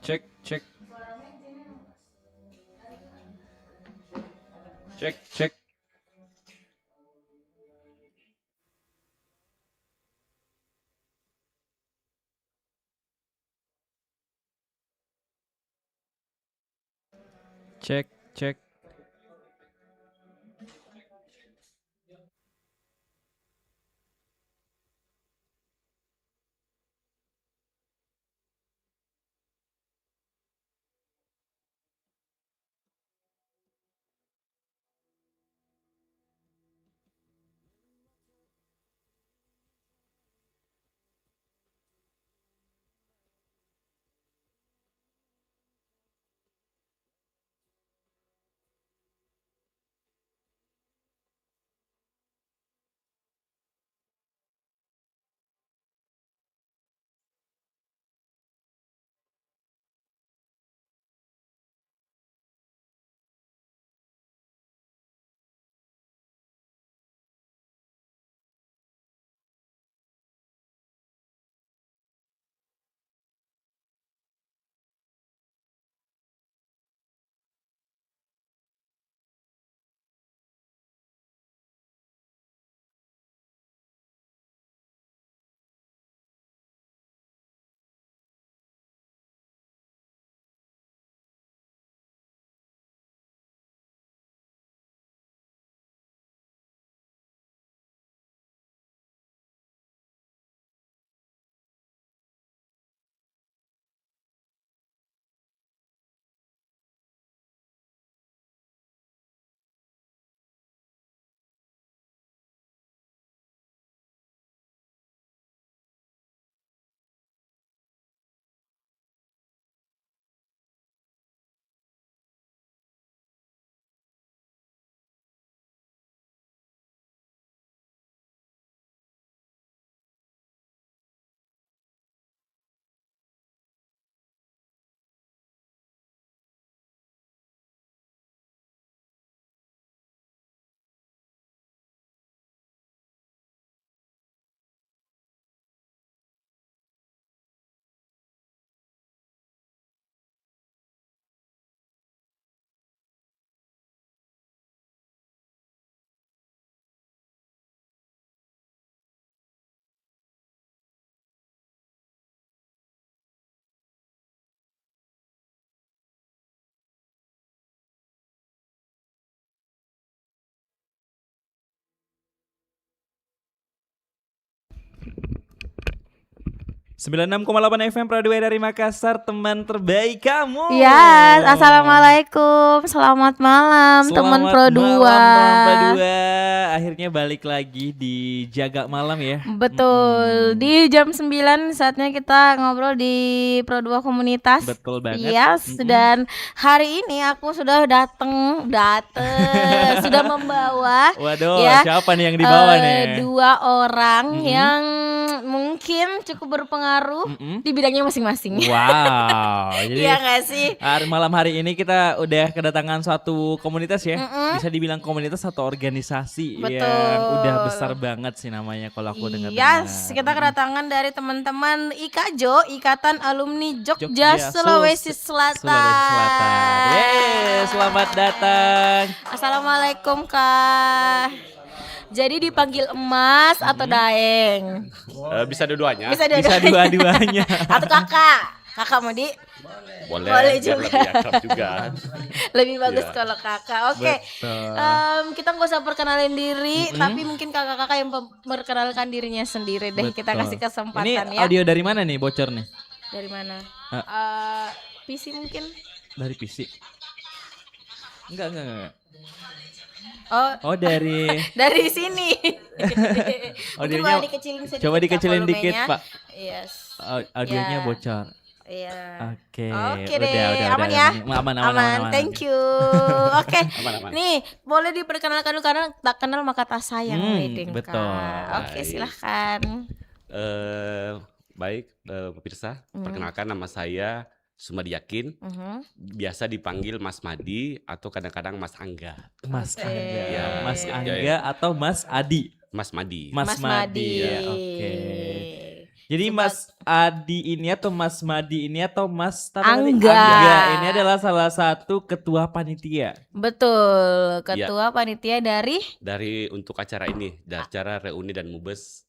Cek, cek, cek, cek. Cek, cek. Sembilan enam koma delapan FM Pradua dari Makassar, teman terbaik kamu. Ya, assalamualaikum, selamat malam teman Pro 2. Teman Pro 2, akhirnya balik lagi di Jaga Malam ya. Betul, di jam 9 saatnya kita ngobrol di Pro 2 Komunitas. Betul banget. Yes, dan hari ini aku sudah dateng, sudah membawa. Waduh, ya, siapa nih yang dibawa nih? Dua orang yang mungkin cukup berpengaruh di bidangnya masing-masing. Wow, jadi iya gak sih? Malam hari ini kita udah kedatangan suatu komunitas ya. Bisa dibilang komunitas atau organisasi. Betul. Yang udah besar banget sih namanya kalau aku dengar. Yes, kita kedatangan dari teman-teman IKAJO, Ikatan Alumni Jogja Sulawesi Selatan. Sulawesi Selatan. Yeay, selamat datang. Assalamualaikum Kak. Jadi dipanggil Emas atau Daeng? Bisa dua-duanya. Bisa Bisa dua-duanya. Atau kakak? Kakak mau di? Boleh juga. Lebih akrab juga. Lebih bagus Iya. kalau kakak. Oke. Kita nggak usah perkenalin diri, tapi mungkin kakak-kakak yang memperkenalkan dirinya sendiri deh. Kita kasih kesempatan Ini ya. audio dari mana nih bocor nih? Dari mana? PC mungkin? Dari PC. Enggak. Oh, dari dari sini. audionya coba dikecilin dikit, Pak. Yes. Audionya Ya. bocor. Iya. Oke, deh. udah, Aman ya? Aman. Thank you. Oke. Aman. Nih, boleh diperkenalkan dulu karena tak kenal maka tak sayang, Wedeng, betul. Kak. Oke, silahkan. Baik, pemirsa, perkenalkan nama saya Sumadi Yakin, biasa dipanggil Mas Madi atau kadang-kadang Mas Angga. Mas Oke. Angga, Ya, Mas ya, Angga atau Mas Adi? Mas Madi. Mas Madi. Madi. Oke. Jadi Mas Adi ini atau Mas Madi ini atau Mas Angga. ini adalah salah satu ketua panitia. Betul, ketua panitia dari untuk acara ini, dari acara reuni dan mubes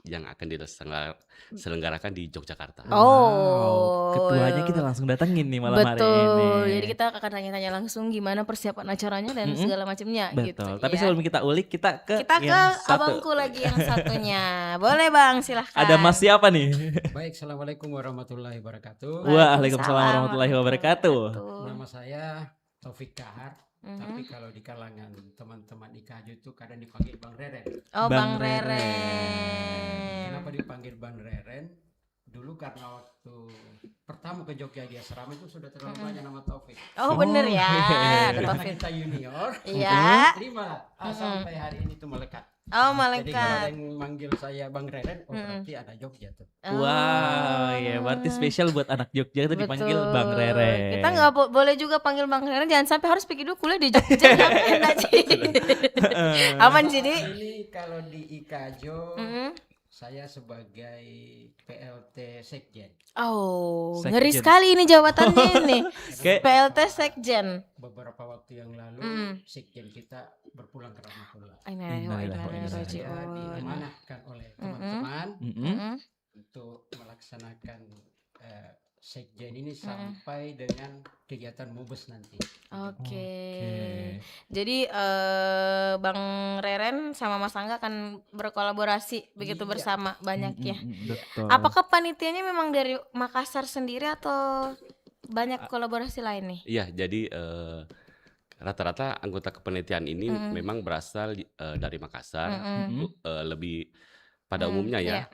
yang akan diselenggarakan di Yogyakarta. Ketuanya kita langsung datengin nih malam hari ini. Betul. Jadi kita akan tanya-tanya langsung gimana persiapan acaranya dan segala macamnya gitu. Betul. Tapi ya. sebelum kita ulik kita ke abangku lagi yang satunya. Boleh Bang, silahkan. Ada Mas siapa nih? Baik, assalamualaikum warahmatullahi wabarakatuh. Waalaikumsalam warahmatullahi wabarakatuh. Nama saya Taufik Kahar. Tapi kalau di kalangan teman-teman IKAJO itu kadang dipanggil Bang Reren. Oh, Bang Reren. Kenapa dipanggil Bang Reren? Dulu karena waktu pertama ke Jogja di asrama itu sudah terlalu banyak nama Taufik. Oh, bener ya. Ada Karena Taufik. kita junior. Iya. Terima sampai hari ini tuh melekat. Oh, Jadi kalau ada malaikat. yang manggil saya Bang Reren, berarti ada Jogja tuh. Wow, ya berarti spesial buat anak Jogja itu dipanggil Bang Reren. Kita nggak boleh juga panggil Bang Reren, jangan sampai harus pergi dulu kuliah di Jogja. Jangan, Ci. Aman sih, Di. Ini kalau di IKAJO saya sebagai PLT Sekjen. Oh, Sekjen. ngeri sekali ini jabatannya ini. Kayak- PLT Sekjen. Beberapa waktu yang lalu Sekjen kita berpulang ke rahmatullah. Diamanahkan oleh teman-teman untuk melaksanakan Sekjen ini sampai dengan kegiatan Mubes nanti. Oke. Jadi Bang Reren sama Mas Angga akan berkolaborasi begitu Iya. bersama banyak ya. Betul. Apakah panitianya memang dari Makassar sendiri atau banyak kolaborasi lain nih? Iya, jadi rata-rata anggota kepanitiaan ini memang berasal dari Makassar, lebih pada umumnya ya.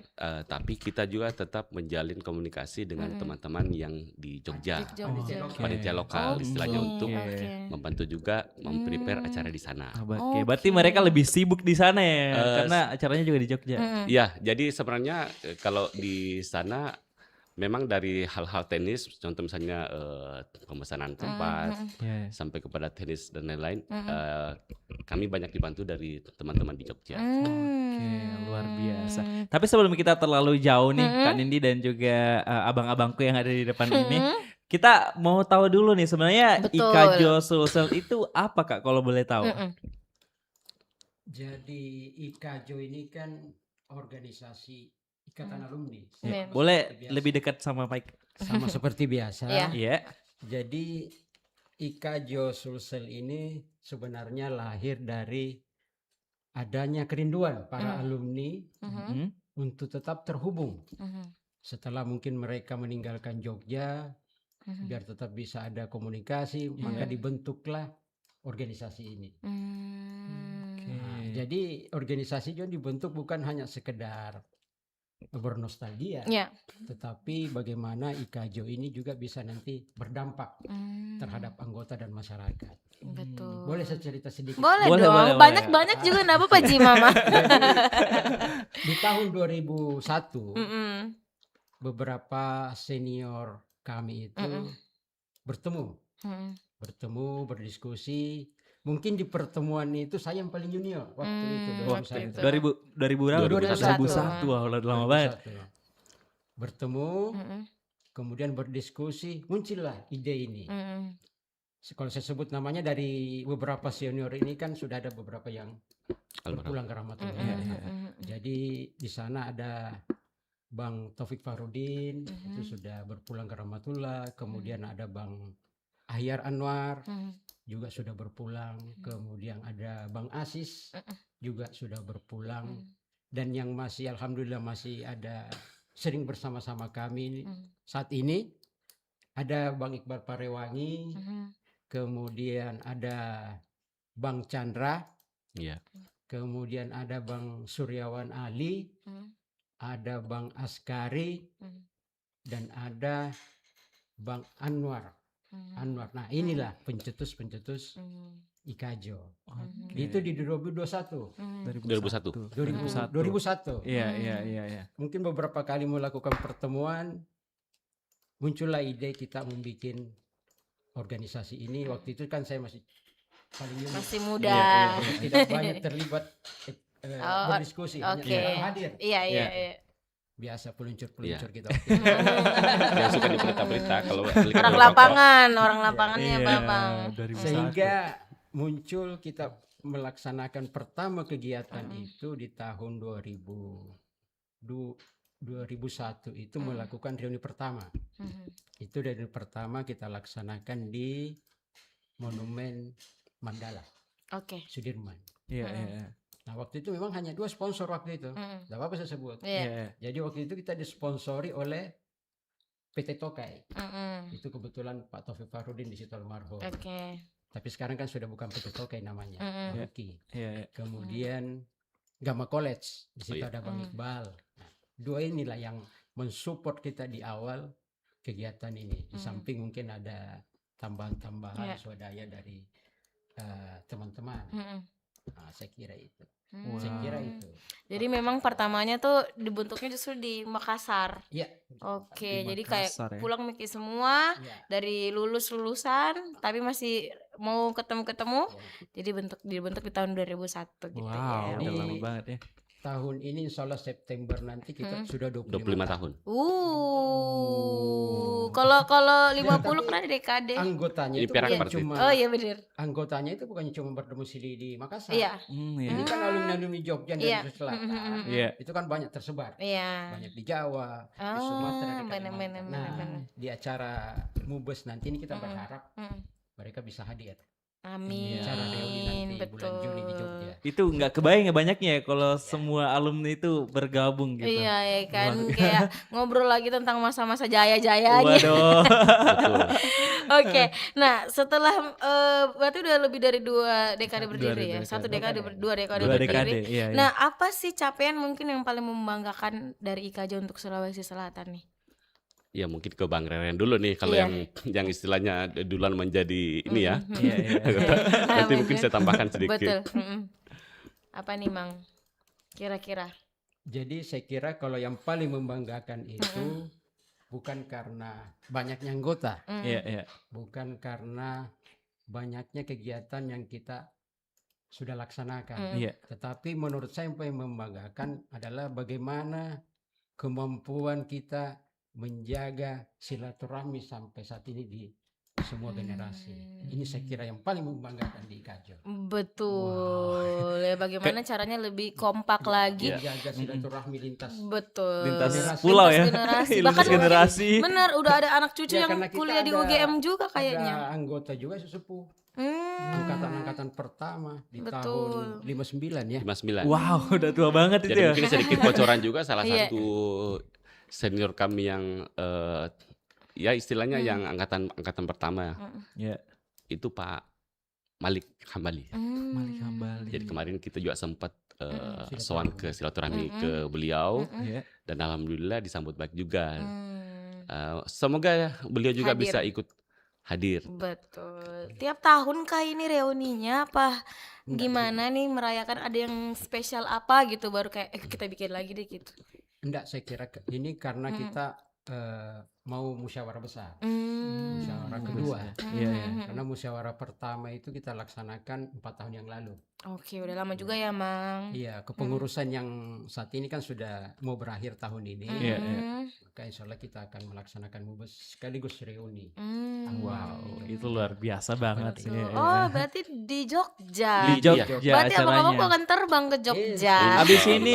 Tapi kita juga tetap menjalin komunikasi dengan teman-teman yang di Jogja, Di Jogja. panitia lokal istilahnya Oke. untuk Oke. membantu juga memprepare acara di sana. Oke, berarti mereka lebih sibuk di sana ya, karena acaranya juga di Jogja. Iya, jadi sebenarnya kalau di sana memang dari hal-hal teknis, contoh misalnya pemesanan tempat Ya. sampai kepada teknis dan lain-lain, kami banyak dibantu dari teman-teman di Jogja. Oke, luar biasa. Tapi sebelum kita terlalu jauh nih, Kak Nindi dan juga abang-abangku yang ada di depan ini, kita mau tahu dulu nih sebenarnya Betul. IKAJO Sulsel itu apa Kak kalau boleh tahu? Jadi IKAJO ini kan organisasi Ikatan Alumni. Iya. Boleh Seperti biasa. lebih dekat sama mic? Sama seperti biasa. Iya. Iya. Jadi IKAJO Sulsel ini sebenarnya lahir dari adanya kerinduan para alumni untuk tetap terhubung. Setelah mungkin mereka meninggalkan Jogja, biar tetap bisa ada komunikasi, maka dibentuklah organisasi ini. Nah, jadi organisasi juga dibentuk bukan hanya sekedar bernostalgia, Ya. tetapi bagaimana IKAJO ini juga bisa nanti berdampak terhadap anggota dan masyarakat. Betul. Boleh saya cerita sedikit? Boleh Boleh, dong. boleh, Banyak-banyak juga enggak apa-apa Ji Mama. Di tahun 2001 beberapa senior kami itu bertemu, berdiskusi. Mungkin di pertemuan itu saya yang paling junior waktu itu. Waktu itu. 2000 berapa? 2001. 2001. Wah, udah lama banget. Bertemu, kemudian berdiskusi, muncullah ide ini. Kalau saya sebut namanya dari beberapa senior ini kan sudah ada beberapa yang berpulang ke rahmatullah. Jadi di sana ada Bang Taufik Farudin, itu sudah berpulang ke rahmatullah. Kemudian ada Bang Ahyar Anwar, juga sudah berpulang. Kemudian ada Bang Asis, juga sudah berpulang. Dan yang masih alhamdulillah masih ada sering bersama-sama kami saat ini, ada Bang Iqbal Parewangi, kemudian ada Bang Chandra, Iya. kemudian ada Bang Suryawan Ali, ada Bang Askari, dan ada Bang Anwar. Nah inilah pencetus IKAJO. Itu di 2021. 2001. 2001. Iya. Mungkin beberapa kali melakukan pertemuan, muncullah ide kita membuat organisasi ini. Waktu itu kan saya masih paling junior. Masih muda. Tidak banyak terlibat berdiskusi, hanya Oke. hadir. Iya. biasa peluncur-peluncur Iya. kita. Yang suka di berita-berita kalau lihat Orang orang rokok. lapangan, orang lapangannya Iya, Babang. 2001. Sehingga muncul kita melaksanakan pertama kegiatan itu di tahun 2001 itu melakukan reuni pertama. Itu reuni pertama kita laksanakan di Monumen Mandala Oke. Sudirman. Iya, iya. Nah waktu itu memang hanya 2 sponsor waktu itu. Tidak apa-apa saya sebut. Iya. Iya. Jadi waktu itu kita disponsori oleh PT Tokai. Itu kebetulan Pak Taufik Farudin di situ almarhum. Oke. Tapi sekarang kan sudah bukan PT Tokai namanya, Ruki. Iya. Kemudian Gamma College, di situ Oh, iya. ada Bang Iqbal. Nah, 2 inilah yang mensupport kita di awal kegiatan ini. Di samping mungkin ada tambahan-tambahan swadaya dari teman-teman. Nah, saya kira itu. Saya kira itu. Jadi memang pertamanya tuh dibentuknya justru di Makassar. Iya. Oke, Di jadi kayak Makassar ya. pulang mikir semua Iya. dari lulusan tapi masih mau ketemu. Jadi dibentuk di tahun 2001 gitu Wow, ya. udah lama banget ya. Tahun ini insya Allah September nanti kita sudah 25 tahun. Kalau 50 tapi kan ada dekade. Anggotanya Ini itu perak bukan berarti. cuma Oh iya bener. anggotanya itu bukan cuma berdomisili di Makassar. Iya. Iya. Ini kan alumni Jogja dan Iya. Sulawesi Selatan. Iya. Itu kan banyak tersebar. Iya. Banyak di Jawa, di Oh, Sumatera, di bener, Kalimantan. bener, Nah, bener. di acara Mubes nanti ini kita berharap mereka bisa hadir. Amin. Acara reuni nanti bulan Juni di Jogja. Itu nggak kebayang ya banyaknya ya kalau semua alumni itu bergabung gitu. Iya ya kan kayak ngobrol lagi tentang masa-masa jaya-jayanya. Waduh. Betul. Oke, nah setelah berarti udah lebih dari 2 dekade berdiri ya, 1 dekade, 2 dekade Dua berdiri. dekade, iya, iya. Nah apa sih capaian mungkin yang paling membanggakan dari IKJ untuk Sulawesi Selatan nih? Ya mungkin ke Bang Reren dulu nih kalau Iya. yang istilahnya duluan menjadi ini ya. Iya, iya. Nanti mungkin saya tambahkan sedikit. Betul. Apa nih Mang? Kira-kira? Jadi saya kira kalau yang paling membanggakan itu bukan karena banyaknya anggota, Iya, iya. bukan karena banyaknya kegiatan yang kita sudah laksanakan. Iya. Tetapi menurut saya yang paling membanggakan adalah bagaimana kemampuan kita menjaga silaturahmi sampai saat ini di semua generasi. Ini saya kira yang paling membanggakan di IKJ. Betul. Ya bagaimana caranya lebih kompak lagi. Menjaga silaturahmi lintas. Betul. Lintas Generasi. pulau ya. generasi. Lintas Bahkan mungkin generasi. benar udah ada anak cucu Ya, yang karena kita kuliah di ada- UGM juga kayaknya. Ada anggota juga sesepuh. Angkatan-angkatan pertama di Betul. tahun 59 ya. 59. Wow, udah tua banget itu Jadi ya. mungkin sedikit bocoran juga salah Iya. satu senior kami yang ya istilahnya yang angkatan pertama Iya. itu Pak Malik Hambali. Malik Hambali. Jadi kemarin kita juga sempat sowan ke silaturahmi ke beliau Iya. dan alhamdulillah disambut baik juga. Semoga beliau juga Hadir. bisa ikut hadir. Betul. Tiap tahun kah ini reuninya apa gimana nih merayakan, ada yang spesial apa gitu baru kayak kita bikin lagi deh gitu. Enggak, saya kira ini karena kita mau musyawarah besar. Hmm. Musyawarah kedua. Iya, iya. Karena musyawarah pertama itu kita laksanakan 4 tahun yang lalu. Oke, udah lama juga ya, Mang. Iya, kepengurusan yang saat ini kan sudah mau berakhir tahun ini. Iya, iya. Maka insya Allah kita akan melaksanakan mubes sekaligus reuni. Wow, itu luar biasa banget sih. Tuh. Iya, Oh, iya. berarti di Jogja. Di Jogja Berarti abang-abang acaranya. akan terbang ke Jogja. Abis ini,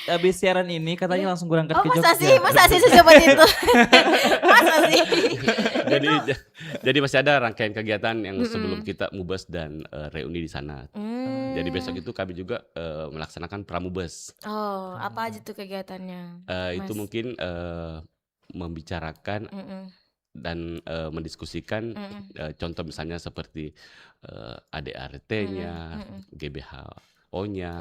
abis siaran ini katanya langsung berangkat Oh, ke masa Jogja. sih? Masa sih secepat itu? Masa sih? jadi masih ada rangkaian kegiatan yang sebelum kita mubes dan reuni di sana. Jadi besok itu kami juga melaksanakan pramubes. Oh, apa aja tuh kegiatannya? Itu Mas. mungkin membicarakan dan mendiskusikan contoh misalnya seperti ADRT-nya, GBHO-nya,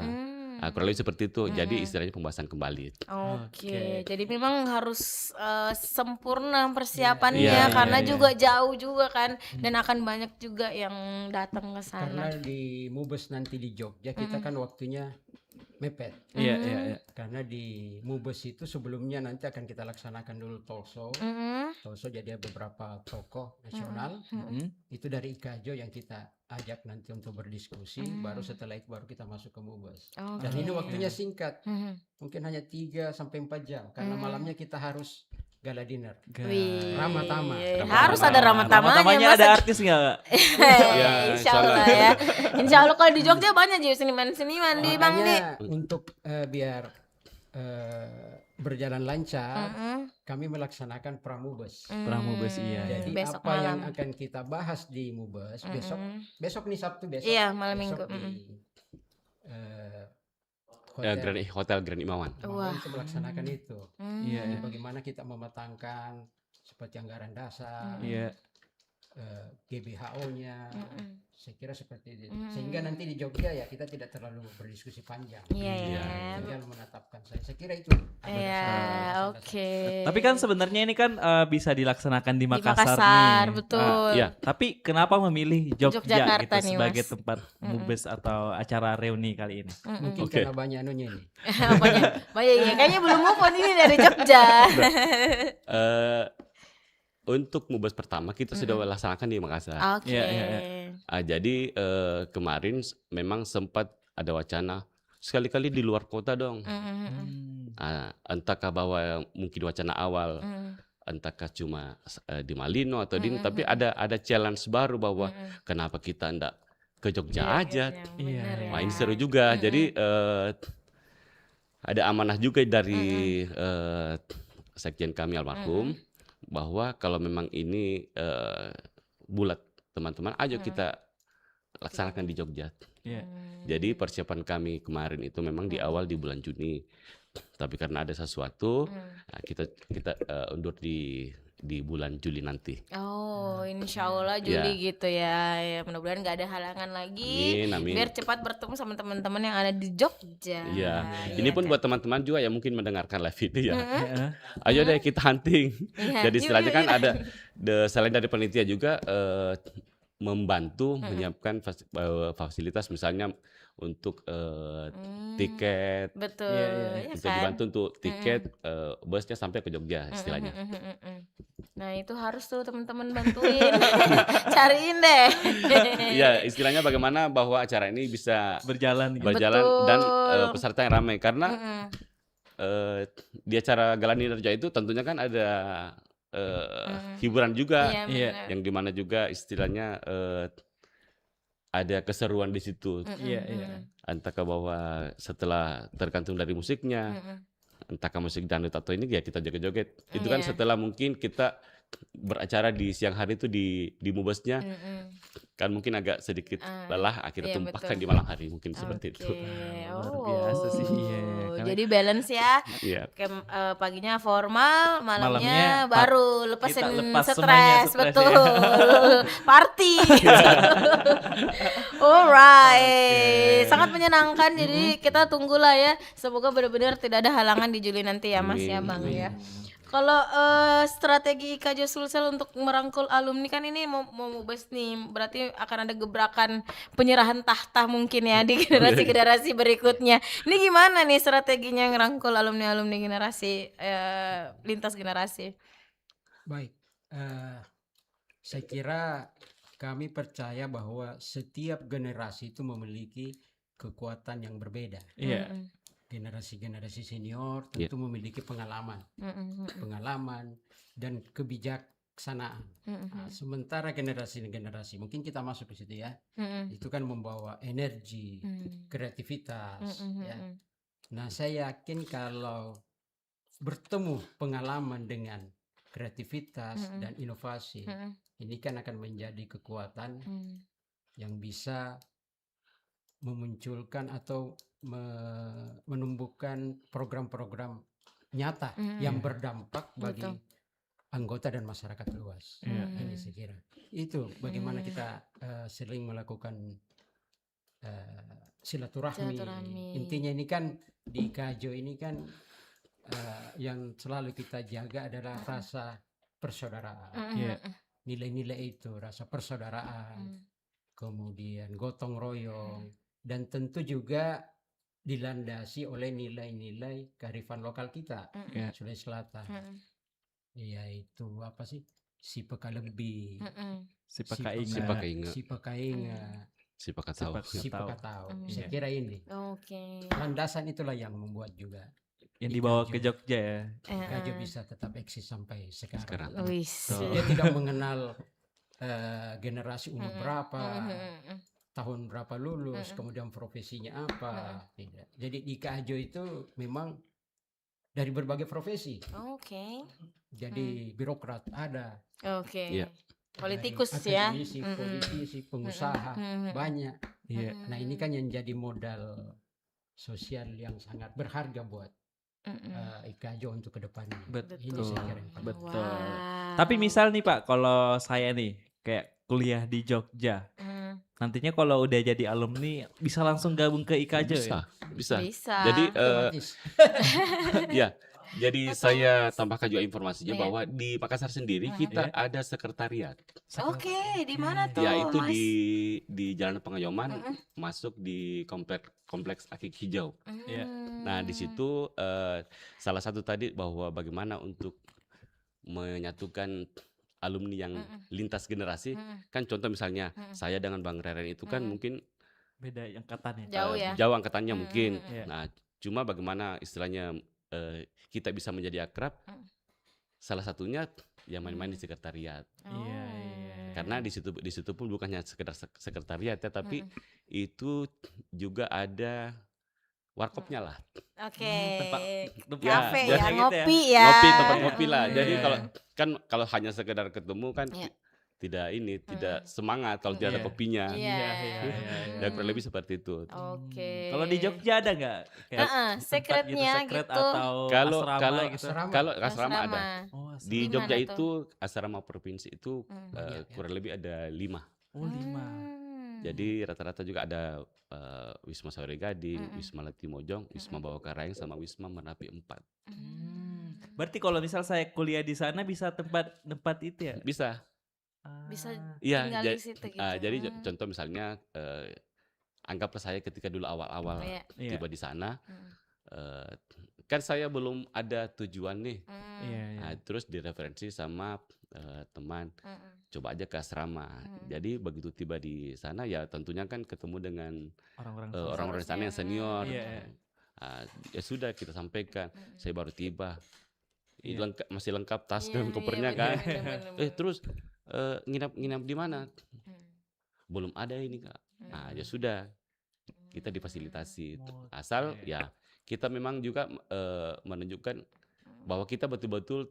kurang lebih seperti itu. Jadi istilahnya pembahasan kembali. Oke, jadi memang harus sempurna persiapannya Iya, karena iya. juga jauh juga kan, dan akan banyak juga yang datang ke Karena sana. di mubes nanti di Jogja kita kan waktunya mepet. Iya. Karena di Mubes itu sebelumnya nanti akan kita laksanakan dulu talkshow. Talkshow jadi beberapa tokoh nasional. Itu dari IKAJO yang kita ajak nanti untuk berdiskusi. Baru setelah itu baru kita masuk ke Mubes. Dan ini waktunya singkat. Mungkin hanya 3 sampai 4 jam. Karena malamnya kita harus gala dinner. Ramah tamah. Harus ada ramah tamahnya. Tamahnya ada artis nggak? Insya Allah ya. Insya Allah kalau di Jogja banyak juga seniman-seniman di Bang Di. Untuk biar berjalan lancar, kami melaksanakan Pramubes. Pramubes iya. Jadi Besok apa yang malam. akan kita bahas di Mubes besok nih Sabtu besok. Iya, malam besok Minggu. di hotel Hotel Grand Imawan. Wah. untuk melaksanakan itu. Iya. Jadi bagaimana kita mematangkan seperti anggaran dasar, Iya. GBHO-nya, saya kira seperti itu. Sehingga nanti di Jogja ya kita tidak terlalu berdiskusi panjang. Iya. Tinggal menetapkan saya kira itu. Iya, oke. Tapi kan sebenarnya ini kan bisa dilaksanakan di Di Makassar, Makassar, nih. betul. Iya. Tapi kenapa memilih Jogja Yogyakarta gitu nih, sebagai Mas. tempat Mubes atau acara reuni kali ini? Mungkin Oke. karena banyak anunya ini. Banyak ya. Kayaknya belum move on ini dari Jogja. Untuk Mubes pertama kita sudah laksanakan di Makassar. Oke. Iya. Jadi kemarin memang sempat ada wacana sekali-kali di luar kota dong. Entahkah bahwa mungkin wacana awal, entahkah cuma di Malino atau di tapi ada challenge baru bahwa kenapa kita enggak ke Jogja aja. Iya. Wah, ini seru juga. Jadi ada amanah juga dari sekjen kami almarhum bahwa kalau memang ini bulat teman-teman, ayo kita laksanakan di Jogja. Iya. Jadi persiapan kami kemarin itu memang di awal di bulan Juni, tapi karena ada sesuatu, nah kita undur di bulan Juli nanti. Oh, insya Allah Juli gitu ya. Ya, mudah-mudahan nggak ada halangan lagi. Amin. Biar cepat bertemu sama teman-teman yang ada di Jogja. Iya. Ini pun buat teman-teman juga yang mungkin mendengarkan live ini ya. Iya. Ayo deh kita hunting. Iya, Jadi yuk, istilahnya yuk, kan yuk. ada selain dari panitia juga membantu menyiapkan fasilitas misalnya untuk tiket. Betul. Iya, Ya Bisa kan? dibantu untuk tiket busnya sampai ke Jogja istilahnya. Nah, itu harus tuh teman-teman bantuin. Cariin deh. Iya, istilahnya bagaimana bahwa acara ini bisa Berjalan gitu. berjalan Betul. dan peserta yang ramai karena di acara Gala Nirja itu tentunya kan ada hiburan juga Iya, Iya. benar. yang dimana juga istilahnya ada keseruan di situ. Iya. Entahkah bahwa setelah tergantung dari musiknya, entahkah musik dangdut atau ini ya kita joget-joget. Itu kan Iya. setelah mungkin kita beracara di siang hari itu di Mubesnya kan mungkin agak sedikit lelah, akhirnya iya, tumpahkan betul. di malam hari mungkin seperti itu. Luar biasa sih. Iya. Karena- Jadi balance ya. Iya. Paginya formal, Malamnya malamnya baru lepasin kita lepas semuanya stres, stres, betul. ya. Party. Alright. Sangat menyenangkan. Jadi kita tunggulah ya. Semoga benar-benar tidak ada halangan di Juli nanti ya Mas ya Amin. Bang ya. Kalau strategi IKJ Sulsel untuk merangkul alumni kan ini mau Mubes nih, berarti akan ada gebrakan penyerahan tahta mungkin ya di generasi-generasi berikutnya. Ini gimana nih strateginya ngerangkul alumni-alumni generasi lintas generasi? Baik, saya kira kami percaya bahwa setiap generasi itu memiliki kekuatan yang berbeda. Iya. Generasi-generasi senior tentu memiliki pengalaman dan kebijaksanaan. Nah, sementara generasi-generasi mungkin kita masuk ke situ ya, itu kan membawa energi, kreativitas. Ya. Nah, saya yakin kalau bertemu pengalaman dengan kreativitas dan inovasi, ini kan akan menjadi kekuatan yang bisa memunculkan atau menumbuhkan program-program nyata yang berdampak bagi Betul. anggota dan masyarakat luas. Ini saya kira itu bagaimana kita sering melakukan silaturahmi. Intinya ini kan di Kajo ini kan yang selalu kita jaga adalah rasa persaudaraan. Iya. Nilai-nilai itu, rasa persaudaraan, kemudian gotong royong, dan tentu juga dilandasi oleh nilai-nilai kearifan lokal kita, Ya. Sulawesi Selatan. Yaitu apa sih? Si Pekalebi, Si si Pakainga. Si Pakainga. si Pakainga, Si Pakatau. si Pakatau. Saya Iya. kira ini Oke. landasan itulah yang membuat juga Yang dibawa ke Ikajo. Jogja ya. Ikajo bisa tetap eksis sampai sekarang. Wis. Dia tidak mengenal generasi umur berapa, tahun berapa lulus, kemudian profesinya apa. Tidak. Jadi di Ikajo itu memang dari berbagai profesi. Oke. Jadi birokrat ada, Oke. Iya. Politikus dari ya. akademisi, politisi, pengusaha, banyak. Iya. Nah ini kan yang jadi modal sosial yang sangat berharga buat Ikajo untuk kedepannya. Ini Betul. saya kira yang paling Betul. Wow. Tapi misal nih Pak, kalau saya nih kayak kuliah di Jogja, nantinya kalau udah jadi alumni bisa langsung gabung ke Ikajo ya? Bisa. Bisa. Jadi otomatis. ya, jadi saya tambahkan juga informasinya Iya. bahwa di Makassar sendiri kita ada sekretariat. Oke, di mana tuh, Yaitu Mas? di Jalan Pengayoman, masuk di kompleks Akik Hijau. Iya. Nah, di situ salah satu tadi bahwa bagaimana untuk menyatukan alumni yang lintas generasi. Kan contoh misalnya saya dengan Bang Reren itu kan mungkin Beda angkatannya. Jauh ya. jauh angkatannya mungkin. Iya. Nah, cuma bagaimana istilahnya kita bisa menjadi akrab? Salah satunya ya main-main di sekretariat. Iya, iya. Karena di situ pun bukannya sekedar sekretariat ya, tapi itu juga ada warkopnya lah. Oke. Tempat Kafe ya, ya, gitu ngopi ya. Ngopi, tempat Iya. ngopi lah. Jadi Iya. kalau hanya sekedar ketemu kan Iya. tidak semangat kalau tidak ada Iya. kopinya. Iya. Ya kurang lebih seperti itu. Oke. Kalau di Jogja ada nggak kayak tempat secretnya secret gitu. atau Kalau- asrama kalau- gitu? Asrama. Kalau asrama ada. Oh, asrama. Di Di Jogja mana itu asrama provinsi itu Banyak, ya. kurang lebih ada 5. Oh, 5. Jadi rata-rata juga ada Wisma Sore Gading, Wisma Latimojong, Wisma Bawakaraeng sama Wisma Merapi 4. Berarti kalau misal saya kuliah di sana bisa tempat itu ya? Bisa. Bisa Iya, tinggal di situ gitu. jadi contoh misalnya anggaplah saya ketika dulu awal-awal Iya. tiba di sana, kan saya belum ada tujuan nih. Iya, iya. Nah, terus direferensi sama teman, coba aja ke asrama. Jadi begitu tiba di sana ya tentunya kan ketemu dengan orang-orang di sana yang senior. Iya. Ya sudah kita sampaikan, saya baru tiba. Iya. Masih lengkap tas Iya, dan iya, kopernya bener, kan. bener. Terus nginap di mana? Belum ada ini Kak. Nah, ya sudah kita difasilitasi. Asal Oke. ya kita memang juga menunjukkan bahwa kita betul-betul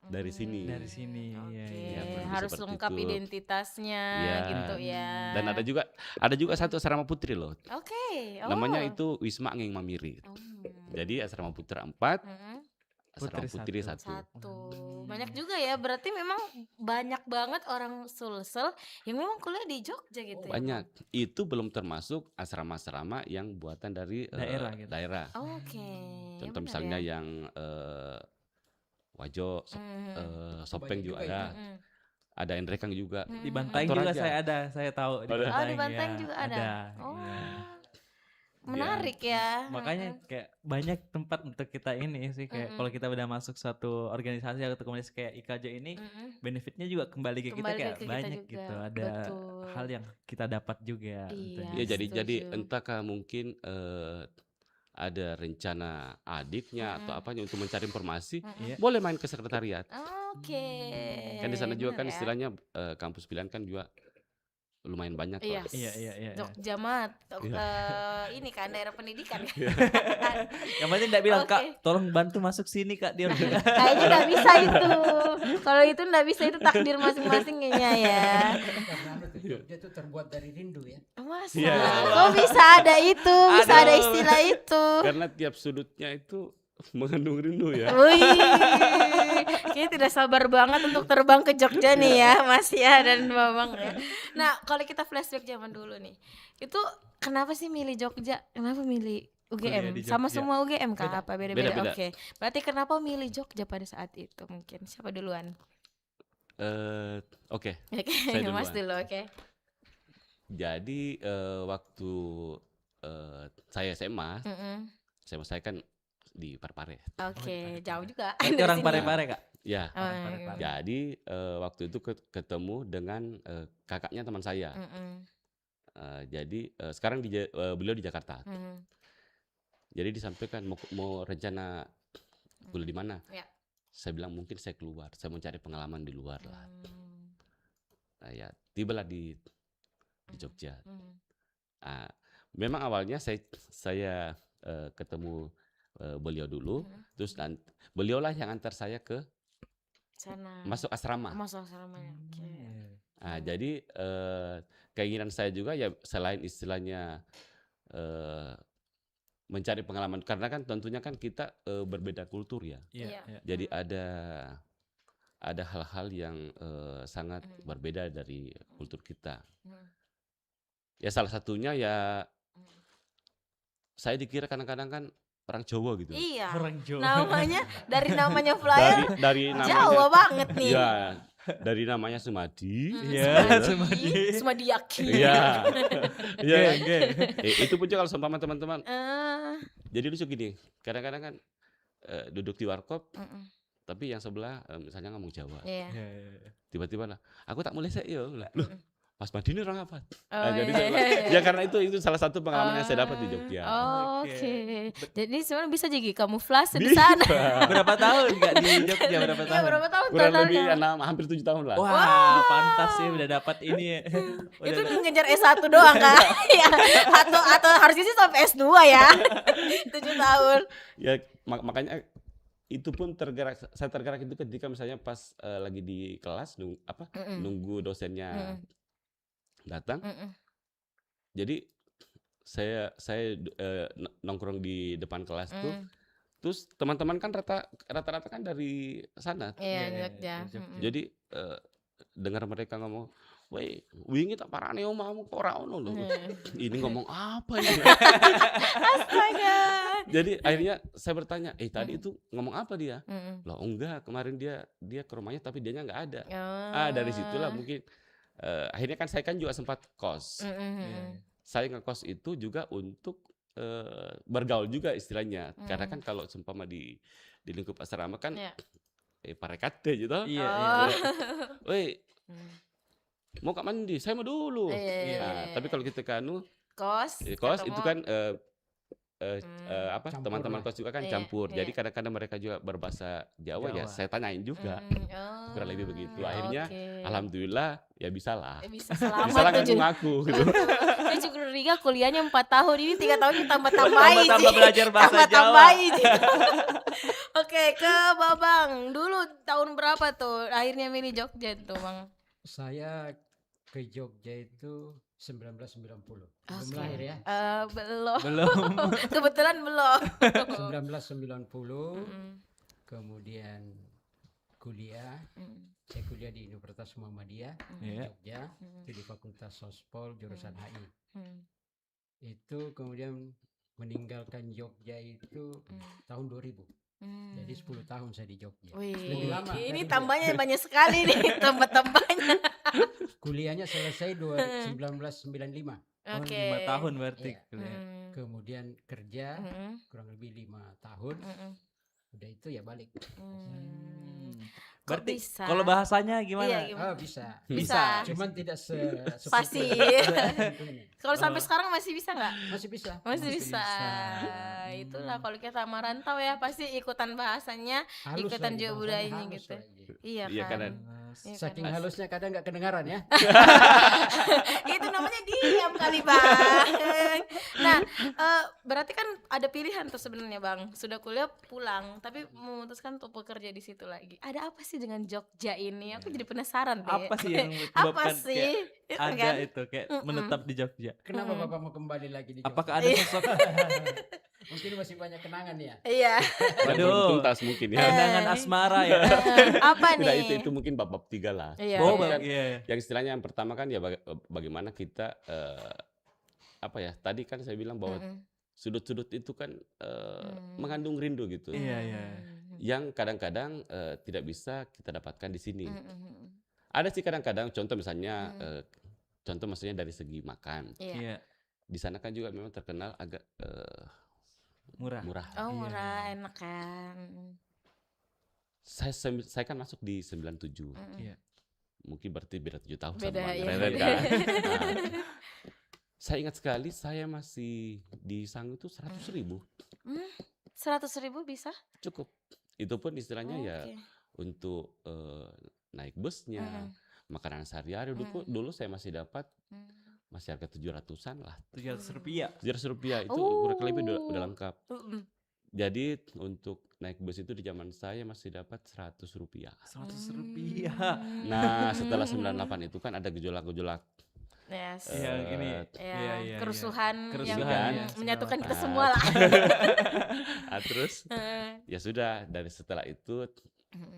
dari sini. Dari sini. Iya, Oke, iya. kurang lebih harus seperti lengkap itu. identitasnya Iya. gitu ya. Dan ada juga satu asrama putri loh. Oke. Namanya itu Wisma Anging Mamiri. Oh. Jadi asrama putra 4, asrama Putri putri satu. 1. Banyak juga ya, berarti memang banyak banget orang Sulsel yang memang kuliah di Jogja gitu ya. Banyak. Itu belum termasuk asrama-asrama yang buatan dari Daerah gitu. daerah. Oke. Contoh benar misalnya ya. yang Wajo, Sopeng Banyak juga juga ada. Ada Endrekang juga. Di Bantaeng Kantor juga aja. saya ada, saya tahu di Ada. Bantaeng. Oh, di Bantaeng ya. juga ada. Oh. Iya. Menarik ya. Makanya kayak banyak tempat untuk kita ini sih kayak kalau kita udah masuk suatu organisasi atau komunitas kayak Ikajo ini benefitnya juga kembali ke kita Kembali kayak ke kita banyak juga. gitu. Ada Betul. hal yang kita dapat juga. Iya. tentunya. Ya jadi setuju. entahkah mungkin ada rencana adiknya atau apanya untuk mencari informasi, Iya. boleh main ke sekretariat. Oke. Kan di sana juga benar kan ya. istilahnya kampus pilihan kan juga lumayan banyak Iya. lah. Iya. Jogja mah ini kan daerah pendidikan kan. Yang penting tidak bilang Oke. Kak, tolong bantu masuk sini Kak dia. Kayaknya nggak bisa itu. Kalau itu nggak bisa, itu takdir masing-masing kayaknya ya. Karena Jogja itu terbuat dari rindu ya. Masa? Iya. Kok bisa ada itu? Bisa ada Aduh. istilah itu? Karena tiap sudutnya itu mengandung rindu ya. Wih, kayaknya tidak sabar banget untuk terbang ke Jogja nih ya, Mas ya dan Babang ya. Nah, kalau kita flashback zaman dulu nih, itu kenapa sih milih Jogja? Kenapa milih Kuliah UGM? di Sama Jogja. semua UGM kah? Apa beda-beda? Beda-beda. Oke, berarti kenapa milih Jogja pada saat itu mungkin? Siapa duluan? Oke. Oke, Saya Mas duluan. dulu, oke. Jadi waktu saya SMA, Mm-mm. saya kan di Parepare. Oke, jauh juga Berarti dari orang sini. Parepare Kak? Ya, Oh, Orang iya. Parepare. jadi waktu itu ketemu dengan kakaknya teman saya. Mm-mm. Jadi sekarang beliau di Jakarta. Mm-mm. Jadi disampaikan mau rencana kuliah di mana? Ya. Saya bilang mungkin saya keluar, saya mau cari pengalaman di luar lah. Mm. Nah, ya tibalah di Jogja. Mm. Memang awalnya saya ketemu beliau dulu, terus beliaulah yang antar saya ke Sana. masuk asrama. Masuk asramanya. Oke. Jadi keinginan saya juga ya selain istilahnya mencari pengalaman, karena kan tentunya kan kita berbeda kultur ya. Iya. Jadi ada hal-hal yang sangat berbeda dari kultur kita. Ya salah satunya ya saya dikira kadang-kadang kan orang Jawa gitu. Iya. Orang Jawa. Namanya flyer Dari namanya Jawa banget nih. ya, dari namanya Sumadi. Iya, Sumadiaki. Iya. Iya. Oke. Itu pun juga kalau seumpama teman-teman. Eh, Jadi lucu gini, kadang-kadang kan duduk di warkop, mm-mm. tapi yang sebelah misalnya ngomong Jawa. Iya. Tiba-tiba lah, aku tak mulai saya yo. Mas Madi ini orang apa? Oh, Nah, jadi iya. ya karena itu salah satu pengalaman yang saya dapat di Jogja. Oke. Jadi sebenarnya bisa jadi kamuflase di Bisa. sana. Berapa tahun Kak di Jogja? Berapa Iya, tahun? berapa tahun Kurang lebih totalnya? hampir 7 tahun lah. Wah, pantas sih udah dapat ini ya. Itu ngejar S1 doang kan? Ya. Atau harusnya sih sampai S2 ya. 7 tahun. Ya makanya itu pun saya tergerak itu ketika misalnya pas lagi di kelas nunggu dosennya datang. Jadi saya nongkrong di depan kelas tuh. Terus teman-teman kan rata-rata kan dari sana. Iya, Jogja. Jadi dengar mereka ngomong, "Woi, wingi tak parane omamu kok ora ono lho." Ini ngomong apa ini? Astaga. Jadi akhirnya saya bertanya, tadi itu ngomong apa dia? Mm-mm. Loh enggak, kemarin dia ke rumahnya tapi dianya nggak ada. Oh. Dari situlah mungkin akhirnya kan saya kan juga sempat kos. Saya ngekos itu juga untuk bergaul juga istilahnya. Karena kan kalau seumpama di lingkup asrama kan Iya. parekate gitu. Iya, Oh. Woi, mau kak mandi? Saya mau dulu. Iya. Tapi kalau kita Kos kos itu kan Campur teman-teman lah. kos juga kan Iya, campur. iya. Jadi kadang-kadang mereka juga berbahasa Jawa ya. Jawa. Saya tanyain juga. Kurang lebih begitu. Akhirnya alhamdulillah ya bisa lah. Bisa Bisa lah selamat ngaku gitu. Saya juga Riga kuliahnya 4 tahun, ini 3 tahun tambah-tambahin sih. Tambah belajar bahasa Jawa. Tambah-tambahin sih. Oke, ke Babang. Dulu tahun berapa tuh akhirnya milih Jogja tuh, Bang? Saya ke Jogja itu 1990. Belum Oke. lahir ya. Belum. Belum. Kebetulan belum. 1990, Mm, kemudian kuliah. mm, Saya kuliah di Universitas Muhammadiyah di Iya. Jogja, itu di Fakultas Sospol jurusan HI. mm, Itu kemudian meninggalkan Jogja itu tahun 2000. mm. Jadi 10 tahun saya di Jogja. Wih, Lebih lama. ini dari tambahnya banyak sekali nih, tambah-tambahnya. Kuliahnya selesai 1995. Oke. 5 tahun berarti Iya. kuliah. Mm, Kemudian kerja mm, kurang lebih 5 tahun. mm, Udah itu ya balik. mm. Kok Berarti bisa? kalau bahasanya gimana? Iya, gimana? Oh bisa. Bisa. Cuman tidak Pasti. seperti Kalau sampai sekarang masih bisa nggak? masih bisa. Masih bisa. Itulah kalau kita merantau ya pasti ikutan bahasanya, Halus ikutan lagi, juga bahasanya budayanya halus gitu. lagi. Iya Iya, kan. kadang- Iya kan? Saking halusnya kadang nggak kedengaran ya. Itu namanya diam kali Bang. Nah, berarti kan ada pilihan tuh sebenarnya Bang. Sudah kuliah pulang, tapi memutuskan untuk bekerja di situ lagi. Ada apa sih dengan Jogja ini? Aku jadi penasaran deh. Apa sih yang Apa menyebabkan sih? kayak Itu ada kan? itu kayak menetap di Jogja? Kenapa Bapak mau kembali lagi di Jogja? Apakah ada sosok Mungkin masih banyak kenangan ya. Iya. Yang belum Waduh. tuntas mungkin ya. kenangan asmara ya? Apa Tidak, nih? itu mungkin bab 3 lah. Iya. Oh, Kan iya. yang istilahnya yang pertama kan ya bagaimana kita apa ya? Tadi kan saya bilang bahwa Mm-mm. sudut-sudut itu kan mengandung rindu gitu. Iya, iya. Yang kadang-kadang tidak bisa kita dapatkan di sini. Mm-mm. Ada sih kadang-kadang contoh misalnya contoh maksudnya dari segi makan. Iya. Iya. di sana kan juga memang terkenal agak Murah. murah. Oh, Iya. murah, enak kan. Saya kan masuk di 97. Iya. Mungkin berarti beda 7 tahun Beda, sama iya, Reren beda. kan. Nah, saya ingat sekali saya masih di Sanggu itu 100.000 100.000 bisa? cukup. Itu pun istilahnya ya Oke. untuk naik busnya, makanan sehari-hari. Dulu saya masih dapat masih harga 700-an lah. Rp700. 700 rupiah itu Oh. kurang lebih udah lengkap. Mm-mm. Jadi untuk naik bus itu di zaman saya masih dapat 100 rupiah. Rp100. Nah setelah 98 itu kan ada gejolak-gejolak. Yes. Iya, gini. Ya, Iya, iya, kerusuhan yang Kerusuhan, iya. menyatukan kita Ah. semua lah. Nah, terus ya sudah dari setelah itu